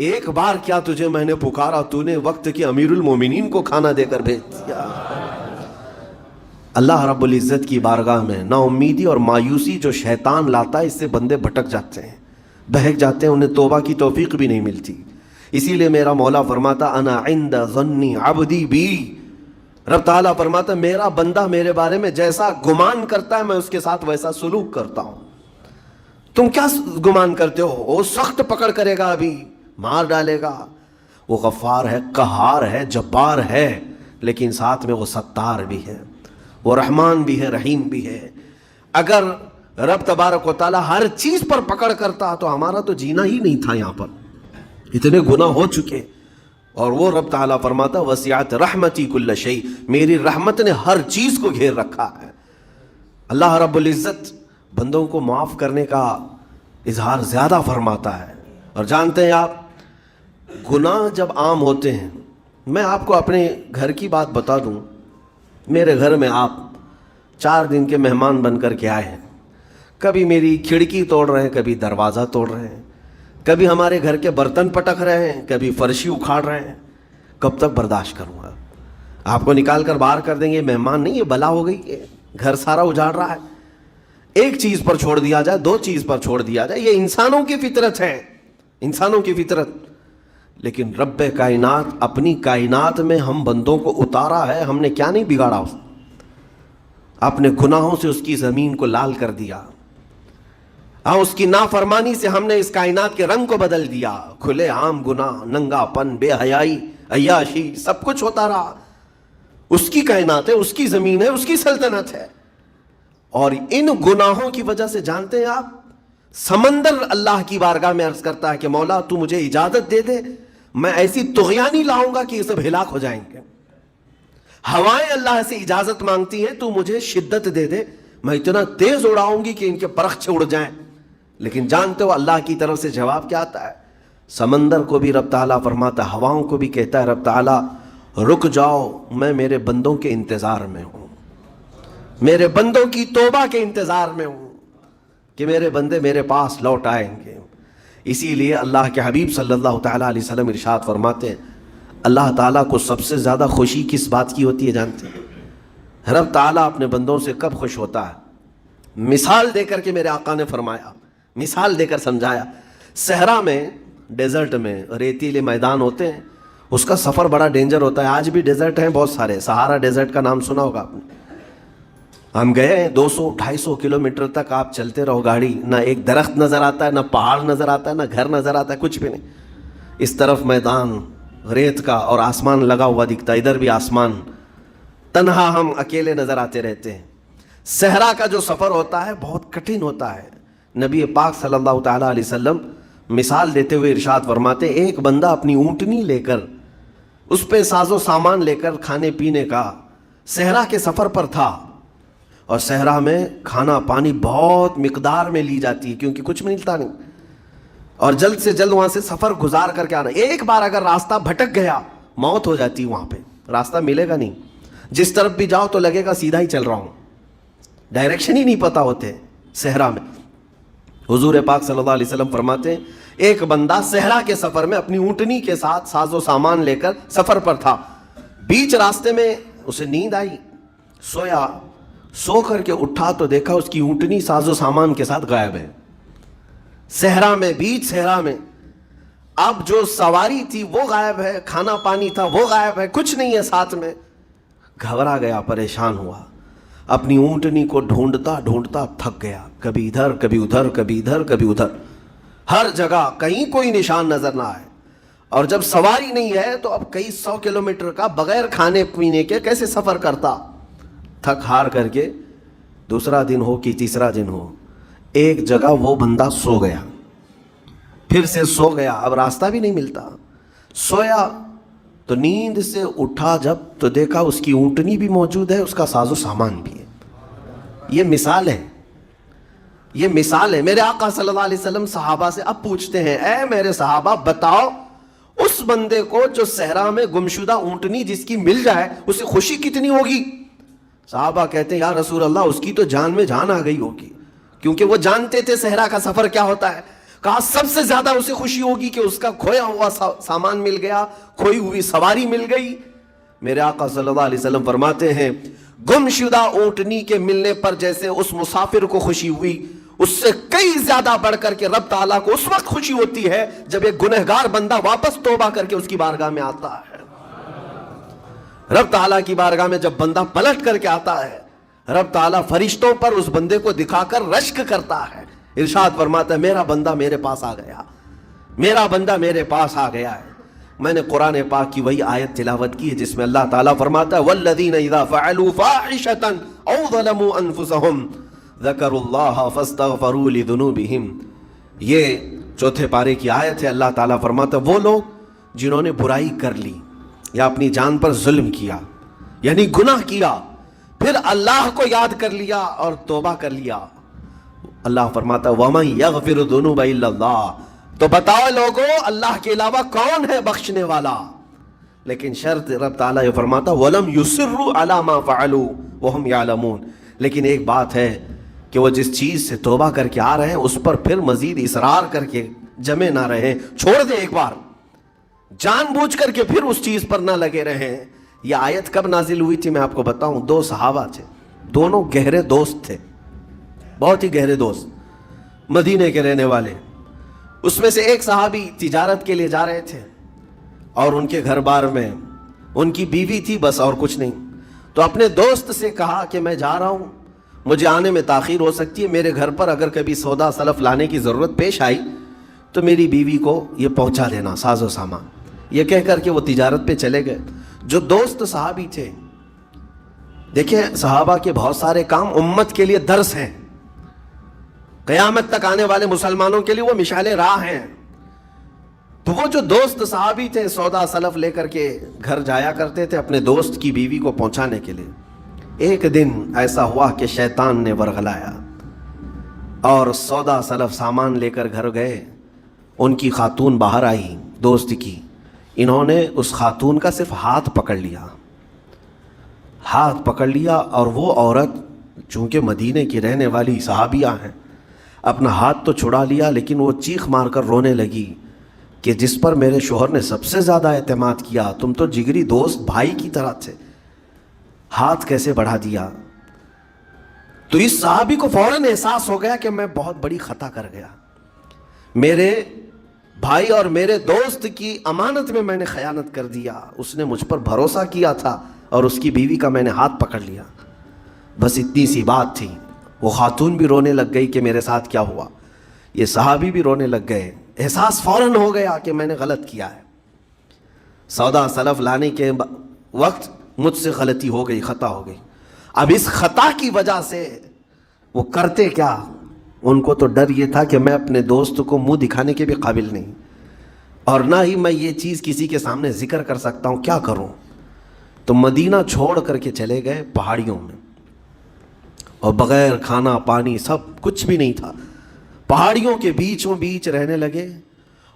ایک بار کیا تجھے میں نے پکارا، تو نے وقت کے امیر المومنین کو کھانا دے کر بھیج دیا۔ اللہ رب العزت کی بارگاہ میں نا امیدی اور مایوسی جو شیطان لاتا ہے، اس سے بندے بھٹک جاتے ہیں، بہک جاتے ہیں، انہیں توبہ کی توفیق بھی نہیں ملتی۔ اسی لیے میرا مولا فرماتا انا عند ظن عبدی بی، رب تعالیٰ فرماتا میرا بندہ میرے بارے میں جیسا گمان کرتا ہے میں اس کے ساتھ ویسا سلوک کرتا ہوں۔ تم کیا گمان کرتے ہو؟ وہ سخت پکڑ کرے گا، ابھی مار ڈالے گا۔ وہ غفار ہے، قہار ہے، جبار ہے، لیکن ساتھ میں وہ ستار بھی ہے، وہ رحمان بھی ہے، رحیم بھی ہے۔ اگر رب تبارک و تعالیٰ ہر چیز پر پکڑ کرتا تو ہمارا تو جینا ہی نہیں تھا، یہاں پر اتنے گناہ ہو چکے۔ اور وہ رب تعالیٰ فرماتا وسعت رحمتی کل شیء، میری رحمت نے ہر چیز کو گھیر رکھا ہے۔ اللہ رب العزت بندوں کو معاف کرنے کا اظہار زیادہ فرماتا ہے۔ اور جانتے ہیں آپ، گناہ جب عام ہوتے ہیں، میں آپ کو اپنے گھر کی بات بتا دوں، میرے گھر میں آپ 4 دن کے مہمان بن کر کے آئے ہیں، کبھی میری کھڑکی توڑ رہے ہیں، کبھی دروازہ توڑ رہے ہیں، کبھی ہمارے گھر کے برتن پٹک رہے ہیں، کبھی فرشی اکھاڑ رہے ہیں، کب تک برداشت کروں گا؟ آپ کو نکال کر باہر کر دیں گے، مہمان نہیں، یہ بلا ہو گئی، یہ گھر سارا اجاڑ رہا ہے۔ ایک چیز پر چھوڑ دیا جائے، 2 چیز پر چھوڑ دیا جائے، یہ انسانوں کی فطرت ہے، انسانوں کی فطرت۔ لیکن رب کائنات اپنی کائنات میں ہم بندوں کو اتارا ہے، ہم نے کیا نہیں بگاڑا، اپنے گناہوں سے اس کی زمین کو لال کر دیا، اس کی نافرمانی سے ہم نے اس کائنات کے رنگ کو بدل دیا۔ کھلے عام گناہ، ننگا پن، بے حیائی، عیاشی، سب کچھ ہوتا رہا۔ اس کی کائنات ہے، اس کی زمین ہے، اس کی سلطنت ہے۔ اور ان گناہوں کی وجہ سے جانتے ہیں آپ، سمندر اللہ کی بارگاہ میں عرض کرتا ہے کہ مولا تو مجھے اجازت دے دے، میں ایسی طغیانی لاؤں گا کہ یہ سب ہلاک ہو جائیں گے۔ ہوائیں اللہ سے اجازت مانگتی ہیں، تو مجھے شدت دے دے، میں اتنا تیز اڑاؤں گی کہ ان کے پرخچے اڑ جائیں۔ لیکن جانتے ہو اللہ کی طرف سے جواب کیا آتا ہے؟ سمندر کو بھی رب تعالیٰ فرماتا ہے، ہواؤں کو بھی کہتا ہے رب تعالیٰ رک جاؤ، میں میرے بندوں کے انتظار میں ہوں، میرے بندوں کی توبہ کے انتظار میں ہوں کہ میرے بندے میرے پاس لوٹ آئیں گے۔ اسی لیے اللہ کے حبیب صلی اللہ تعالیٰ علیہ وسلم ارشاد فرماتے ہیں، اللہ تعالیٰ کو سب سے زیادہ خوشی کس بات کی ہوتی ہے جانتے ہیں؟ رب تعالیٰ اپنے بندوں سے کب خوش ہوتا ہے؟ مثال دے کر کے میرے آقا نے فرمایا، مثال دے کر سمجھایا۔ صحرا میں، ڈیزرٹ میں ریتیلے میدان ہوتے ہیں، اس کا سفر بڑا ڈینجر ہوتا ہے۔ آج بھی ڈیزرٹ ہیں بہت سارے، سہارا ڈیزرٹ کا نام سنا ہوگا آپ نے۔ ہم گئے ہیں 200-250 کلومیٹر تک آپ چلتے رہو گاڑی، نہ ایک درخت نظر آتا ہے، نہ پہاڑ نظر آتا ہے، نہ گھر نظر آتا ہے، کچھ بھی نہیں۔ اس طرف میدان ریت کا اور آسمان لگا ہوا دکھتا ہے، ادھر بھی آسمان، تنہا ہم اکیلے نظر آتے رہتے ہیں۔ صحرا کا جو سفر ہوتا ہے بہت کٹھن ہوتا ہے۔ نبی پاک صلی اللہ تعالیٰ علیہ وسلم مثال دیتے ہوئے ارشاد فرماتے، ایک بندہ اپنی اونٹنی لے کر، اس پہ ساز و سامان لے کر کھانے پینے کا صحرا کے سفر پر تھا، اور صحرا میں کھانا پانی بہت مقدار میں لی جاتی ہے کیونکہ کچھ ملتا نہیں، اور جلد سے جلد وہاں سے سفر گزار کر کے آنا۔ ایک بار اگر راستہ بھٹک گیا موت ہو جاتی، وہاں پہ راستہ ملے گا نہیں، جس طرف بھی جاؤ تو لگے گا سیدھا ہی چل رہا ہوں، ڈائریکشن ہی نہیں پتا ہوتے صحرا میں۔ حضور پاک صلی اللہ علیہ وسلم فرماتے ہیں، ایک بندہ صحرا کے سفر میں اپنی اونٹنی کے ساتھ ساز و سامان لے کر سفر پر تھا، بیچ راستے میں اسے نیند آئی، سویا، سو کر کے اٹھا تو دیکھا اس کی اونٹنی ساز و سامان کے ساتھ غائب ہے، صحرا میں، بیچ صحرا میں۔ اب جو سواری تھی وہ غائب ہے، کھانا پانی تھا وہ غائب ہے، کچھ نہیں ہے ساتھ میں۔ گھبرا گیا، پریشان ہوا، اپنی اونٹنی کو ڈھونڈتا ڈھونڈتا تھک گیا، کبھی ادھر کبھی ادھر، کبھی ادھر کبھی ادھر، ہر جگہ کہیں کوئی نشان نظر نہ آئے۔ اور جب سواری نہیں ہے تو اب کئی 100 کلومیٹر کا بغیر کھانے پینے کے کیسے سفر کرتا؟ تھک ہار کر کے دوسرا دن ہو کہ تیسرا دن ہو، ایک جگہ وہ بندہ سو گیا، پھر سے سو گیا، اب راستہ بھی نہیں ملتا۔ سویا تو نیند سے اٹھا جب تو دیکھا اس کی اونٹنی بھی موجود ہے، اس کا ساز و سامان بھی ہے۔ یہ مثال ہے، یہ مثال ہے۔ میرے آقا صلی اللہ علیہ وسلم صحابہ سے اب پوچھتے ہیں، اے میرے صحابہ بتاؤ، اس بندے کو جو صحرا میں گمشدہ اونٹنی جس کی مل جائے اسے خوشی کتنی ہوگی؟ صحابہ کہتے ہیں یا رسول اللہ اس کی تو جان میں جان آ گئی ہوگی، کیونکہ وہ جانتے تھے صحرا کا سفر کیا ہوتا ہے۔ کہا سب سے زیادہ اسے خوشی ہوگی کہ اس کا کھویا ہوا سامان مل گیا، کھوئی ہوئی سواری مل گئی۔ میرے آقا صلی اللہ علیہ وسلم فرماتے ہیں گم شدہ اونٹنی کے ملنے پر جیسے اس مسافر کو خوشی ہوئی، اس سے کئی زیادہ بڑھ کر کے رب تعالیٰ کو اس وقت خوشی ہوتی ہے جب ایک گنہگار بندہ واپس توبہ کر کے اس کی بارگاہ میں آتا ہے۔ رب تعالیٰ کی بارگاہ میں جب بندہ پلٹ کر کے آتا ہے، رب تعالیٰ فرشتوں پر اس بندے کو دکھا کر رشک کرتا ہے، ارشاد فرماتا ہے میرا بندہ میرے پاس آ گیا، میرا بندہ میرے پاس آ گیا ہے۔ میں نے قرآن پاک کی وہی آیت تلاوت کی ہے جس میں اللہ تعالیٰ فرماتا ہے وَالَّذِينَ إِذَا فَعَلُوا فَاحِشَةً أَوْ ظَلَمُوا أَنفُسَهُمْ ذَكَرُوا اللَّهَ فَاسْتَغْفَرُوا لِذُنُوبِهِمْ۔ یہ چوتھے پارے کی آیت ہے۔ اللہ تعالیٰ فرماتا ہے وہ لوگ جنہوں نے برائی کر لی یا اپنی جان پر ظلم کیا، یعنی گناہ کیا، پھر اللہ کو یاد کر لیا اور توبہ کر لیا، اللہ فرماتا ہے وَمَن يَغْفِرُ الذُّنُوبَ إِلَّا اللَّهُ، تو بتاؤ لوگوں اللہ کے علاوہ کون ہے بخشنے والا؟ لیکن شرط رب تعالیٰ یہ فرماتا وَلَمْ يُصِرُّوا عَلَى مَا فَعَلُوا وَهُمْ يَعْلَمُونَ، لیکن ایک بات ہے کہ وہ جس چیز سے توبہ کر کے آ رہے ہیں اس پر پھر مزید اصرار کر کے جمے نہ رہیں، چھوڑ دیں ایک بار، جان بوجھ کر کے پھر اس چیز پر نہ لگے رہیں۔ یہ آیت کب نازل ہوئی تھی میں آپ کو بتاؤں، دو صحابہ تھے، دونوں گہرے دوست تھے، بہت ہی گہرے دوست، مدینے کے رہنے والے۔ اس میں سے ایک صحابی تجارت کے لیے جا رہے تھے اور ان کے گھر بار میں ان کی بیوی تھی بس اور کچھ نہیں، تو اپنے دوست سے کہا کہ میں جا رہا ہوں، مجھے آنے میں تاخیر ہو سکتی ہے، میرے گھر پر اگر کبھی سودا سلف لانے کی ضرورت پیش آئی تو میری بیوی کو یہ پہنچا دینا ساز و سامان۔ یہ کہہ کر کے وہ تجارت پہ چلے گئے۔ جو دوست صحابی تھے، دیکھیں صحابہ کے بہت سارے کام امت کے لیے درس ہیں، قیامت تک آنے والے مسلمانوں کے لیے وہ مشعل راہ ہیں۔ تو وہ جو دوست صحابی تھے سودا سلف لے کر کے گھر جایا کرتے تھے اپنے دوست کی بیوی کو پہنچانے کے لیے۔ ایک دن ایسا ہوا کہ شیطان نے ورغلایا اور سودا سلف سامان لے کر گھر گئے۔ ان کی خاتون باہر آئی دوست کی، انہوں نے اس خاتون کا صرف ہاتھ پکڑ لیا، ہاتھ پکڑ لیا، اور وہ عورت چونکہ مدینے کی رہنے والی صحابیہ ہیں، اپنا ہاتھ تو چھڑا لیا لیکن وہ چیخ مار کر رونے لگی کہ جس پر میرے شوہر نے سب سے زیادہ اعتماد کیا، تم تو جگری دوست بھائی کی طرح تھے، ہاتھ کیسے بڑھا دیا؟ تو اس صحابی کو فوراً احساس ہو گیا کہ میں بہت بڑی خطا کر گیا، میرے بھائی اور میرے دوست کی امانت میں نے خیانت کر دیا، اس نے مجھ پر بھروسہ کیا تھا اور اس کی بیوی کا میں نے ہاتھ پکڑ لیا، بس اتنی سی بات تھی۔ وہ خاتون بھی رونے لگ گئی کہ میرے ساتھ کیا ہوا، یہ صحابی بھی رونے لگ گئے، احساس فوراً ہو گیا کہ میں نے غلط کیا ہے، سودا سلف لانے کے وقت مجھ سے غلطی ہو گئی، خطا ہو گئی۔ اب اس خطا کی وجہ سے وہ کرتے کیا؟ ان کو تو ڈر یہ تھا کہ میں اپنے دوست کو منہ دکھانے کے بھی قابل نہیں، اور نہ ہی میں یہ چیز کسی کے سامنے ذکر کر سکتا ہوں، کیا کروں؟ تو مدینہ چھوڑ کر کے چلے گئے پہاڑیوں میں، اور بغیر کھانا پانی سب کچھ بھی نہیں تھا، پہاڑیوں کے بیچوں بیچ رہنے لگے،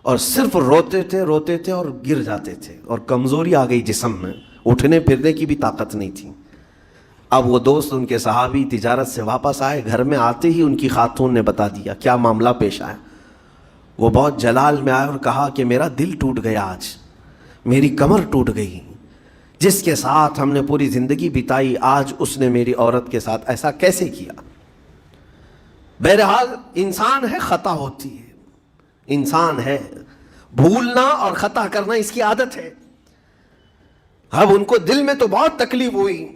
اور صرف روتے تھے اور گر جاتے تھے، اور کمزوری آ گئی جسم میں، اٹھنے پھرنے کی بھی طاقت نہیں تھی۔ اب وہ دوست ان کے صحابی تجارت سے واپس آئے، گھر میں آتے ہی ان کی خاتون نے بتا دیا کیا معاملہ پیش آیا۔ وہ بہت جلال میں آئے اور کہا کہ میرا دل ٹوٹ گیا، آج میری کمر ٹوٹ گئی، جس کے ساتھ ہم نے پوری زندگی بتائی آج اس نے میری عورت کے ساتھ ایسا کیسے کیا؟ بہرحال انسان ہے، خطا ہوتی ہے، انسان ہے، بھولنا اور خطا کرنا اس کی عادت ہے۔ اب ان کو دل میں تو بہت تکلیف ہوئی،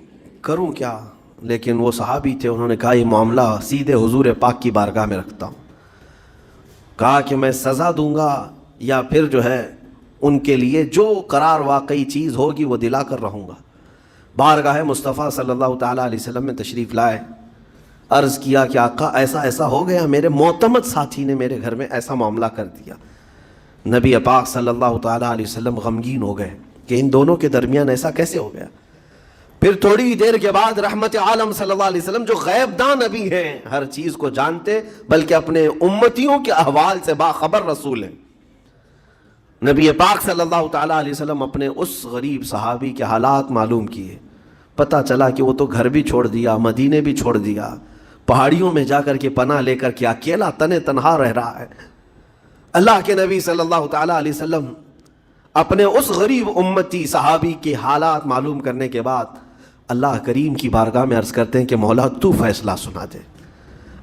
کروں کیا؟ لیکن وہ صحابی تھے، انہوں نے کہا یہ معاملہ سیدھے حضور پاک کی بارگاہ میں رکھتا ہوں، کہا کہ میں سزا دوں گا یا پھر جو ہے ان کے لیے جو قرار واقعی چیز ہوگی وہ دلا کر رہوں گا۔ بارگاہ مصطفیٰ صلی اللہ تعالیٰ علیہ وسلم میں تشریف لائے، عرض کیا کہ آقا ایسا ایسا ہو گیا، میرے معتمد ساتھی نے میرے گھر میں ایسا معاملہ کر دیا۔ نبی پاک صلی اللہ تعالیٰ علیہ وسلم غمگین ہو گئے کہ ان دونوں کے درمیان ایسا کیسے ہو گیا۔ پھر تھوڑی دیر کے بعد رحمت عالم صلی اللہ علیہ وسلم جو غیب داں نبی ہیں، ہر چیز کو جانتے بلکہ اپنے امتیوں کے احوال سے باخبر رسول ہیں، نبی پاک صلی اللہ تعالیٰ علیہ وسلم اپنے اس غریب صحابی کے حالات معلوم کیے، پتہ چلا کہ وہ تو گھر بھی چھوڑ دیا، مدینے بھی چھوڑ دیا، پہاڑیوں میں جا کر کے پناہ لے کر کے اکیلا تنہا رہ رہا ہے۔ اللہ کے نبی صلی اللہ تعالیٰ علیہ وسلم اپنے اس غریب امتی صحابی کے حالات معلوم کرنے کے بعد اللہ کریم کی بارگاہ میں عرض کرتے ہیں کہ مولا تو فیصلہ سنا دے۔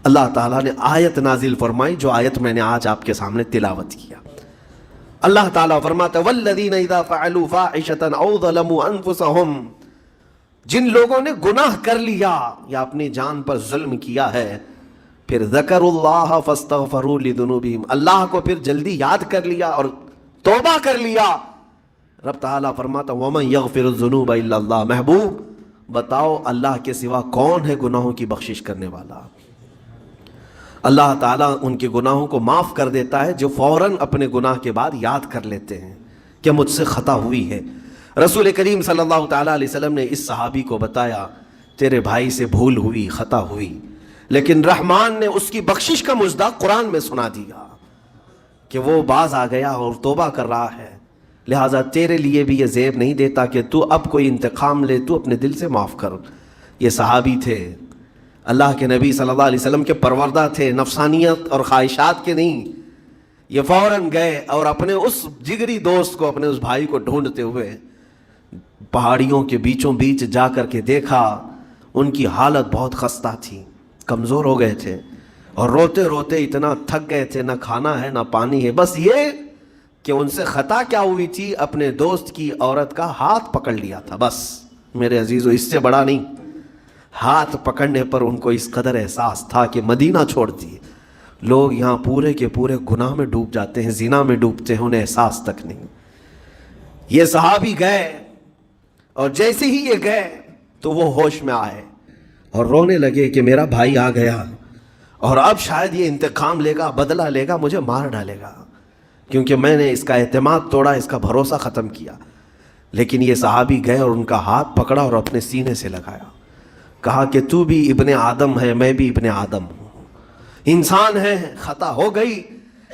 اللہ تعالیٰ نے آیت نازل فرمائی، جو آیت میں نے آج آپ کے سامنے تلاوت کیا۔ اللہ تعالیٰ فرماتا ہے والذین اذا فعلوا فاحشۃ او ظلموا انفسهم، جن لوگوں نے گناہ کر لیا یا اپنی جان پر ظلم کیا ہے، پھر ذکروا اللہ فاستغفروا لذنوبہم، اللہ کو پھر جلدی یاد کر لیا اور توبہ کر لیا۔ رب تعالیٰ فرماتا ومن یغفر الذنوب الا اللہ، محبوب بتاؤ اللہ کے سوا کون ہے گناہوں کی بخشش کرنے والا؟ اللہ تعالیٰ ان کے گناہوں کو معاف کر دیتا ہے جو فوراً اپنے گناہ کے بعد یاد کر لیتے ہیں کہ مجھ سے خطا ہوئی ہے۔ رسول کریم صلی اللہ تعالیٰ علیہ وسلم نے اس صحابی کو بتایا تیرے بھائی سے بھول ہوئی، خطا ہوئی، لیکن رحمان نے اس کی بخشش کا مژدہ قرآن میں سنا دیا کہ وہ باز آ گیا اور توبہ کر رہا ہے، لہٰذا تیرے لیے بھی یہ زیب نہیں دیتا کہ تو اب کوئی انتقام لے، تو اپنے دل سے معاف کر۔ یہ صحابی تھے، اللہ کے نبی صلی اللہ علیہ وسلم کے پروردہ تھے، نفسانیت اور خواہشات کے نہیں۔ یہ فوراً گئے اور اپنے اس جگری دوست کو، اپنے اس بھائی کو ڈھونڈتے ہوئے پہاڑیوں کے بیچوں بیچ جا کر کے دیکھا، ان کی حالت بہت خستہ تھی، کمزور ہو گئے تھے اور روتے روتے اتنا تھک گئے تھے، نہ کھانا ہے نہ پانی ہے، بس یہ کہ ان سے خطا کیا ہوئی تھی، اپنے دوست کی عورت کا ہاتھ پکڑ لیا تھا، بس میرے عزیزو اس سے بڑا نہیں۔ ہاتھ پکڑنے پر ان کو اس قدر احساس تھا کہ مدینہ چھوڑ دیے۔ لوگ یہاں پورے کے پورے گناہ میں ڈوب جاتے ہیں، زنا میں ڈوبتے ہیں، انہیں احساس تک نہیں۔ یہ صحابی گئے اور جیسے ہی یہ گئے تو وہ ہوش میں آئے اور رونے لگے کہ میرا بھائی آ گیا اور اب شاید یہ انتقام لے گا، بدلہ لے گا، مجھے مار ڈالے گا، کیونکہ میں نے اس کا اعتماد توڑا، اس کا بھروسہ ختم کیا۔ لیکن یہ صحابی گئے اور ان کا ہاتھ پکڑا اور اپنے سینے سے لگایا، کہا کہ تو بھی ابن آدم ہے، میں بھی ابن آدم ہوں، انسان ہے، خطا ہو گئی،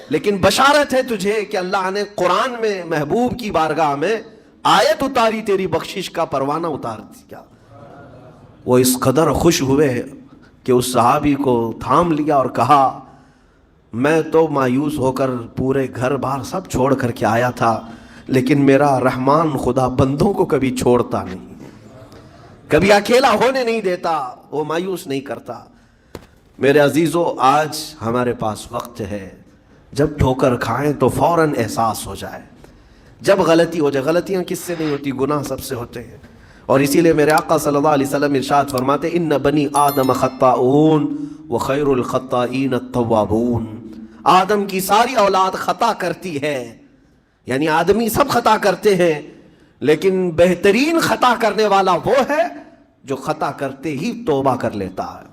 لیکن بشارت ہے تجھے کہ اللہ نے قرآن میں محبوب کی بارگاہ میں آیت اتاری، تیری بخشش کا پروانہ اتار دیا۔ وہ اس قدر خوش ہوئے کہ اس صحابی کو تھام لیا اور کہا میں تو مایوس ہو کر پورے گھر بار سب چھوڑ کر کے آیا تھا، لیکن میرا رحمان خدا بندوں کو کبھی چھوڑتا نہیں، کبھی اکیلا ہونے نہیں دیتا، وہ مایوس نہیں کرتا۔ میرے عزیزو، آج ہمارے پاس وقت ہے، جب ٹھوکر کھائیں تو فوراً احساس ہو جائے، جب غلطی ہو جائے۔ غلطیاں کس سے نہیں ہوتی؟ گناہ سب سے ہوتے ہیں، اور اسی لیے میرے آقا صلی اللہ علیہ وسلم ارشاد فرماتے ان بنی آدم خطاؤون وخیر الخطائین التوابون، آدم کی ساری اولاد خطا کرتی ہے، یعنی آدمی سب خطا کرتے ہیں، لیکن بہترین خطا کرنے والا وہ ہے جو خطا کرتے ہی توبہ کر لیتا ہے۔